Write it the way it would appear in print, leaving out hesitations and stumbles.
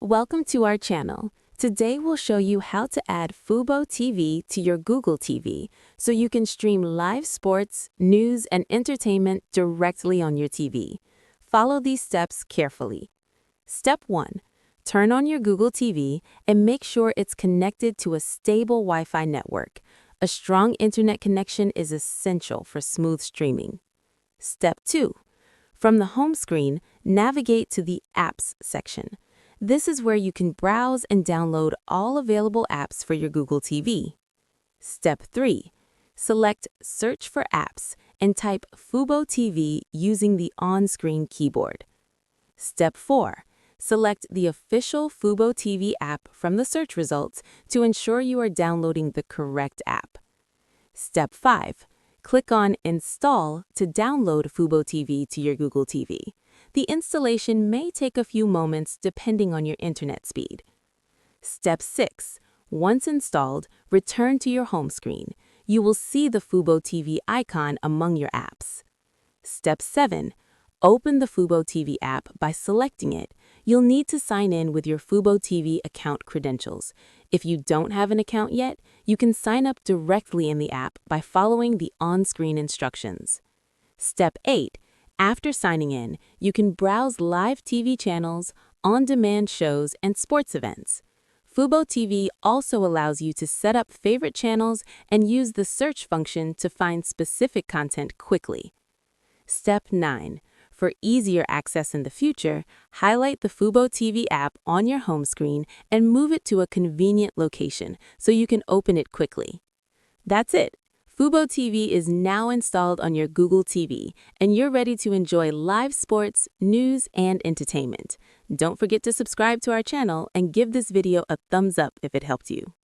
Welcome to our channel. Today we'll show you how to add fuboTV to your Google TV so you can stream live sports, news, and entertainment directly on your TV. Follow these steps carefully. Step 1. Turn on your Google TV and make sure it's connected to a stable Wi-Fi network. A strong internet connection is essential for smooth streaming. Step 2. From the home screen, navigate to the Apps section. This is where you can browse and download all available apps for your Google TV. Step 3. Select Search for Apps and type fuboTV using the on-screen keyboard. Step 4. Select the official fuboTV app from the search results to ensure you are downloading the correct app. Step 5. Click on Install to download fuboTV to your Google TV. The installation may take a few moments depending on your internet speed. Step 6. Once installed, return to your home screen. You will see the fuboTV icon among your apps. Step 7. Open the fuboTV app by selecting it. You'll need to sign in with your fuboTV account credentials. If you don't have an account yet, you can sign up directly in the app by following the on-screen instructions. Step 8. After signing in, you can browse live TV channels, on-demand shows, and sports events. fuboTV also allows you to set up favorite channels and use the search function to find specific content quickly. Step 9. For easier access in the future, highlight the fuboTV app on your home screen and move it to a convenient location so you can open it quickly. That's it. fuboTV is now installed on your Google TV, and you're ready to enjoy live sports, news, and entertainment. Don't forget to subscribe to our channel and give this video a thumbs up if it helped you.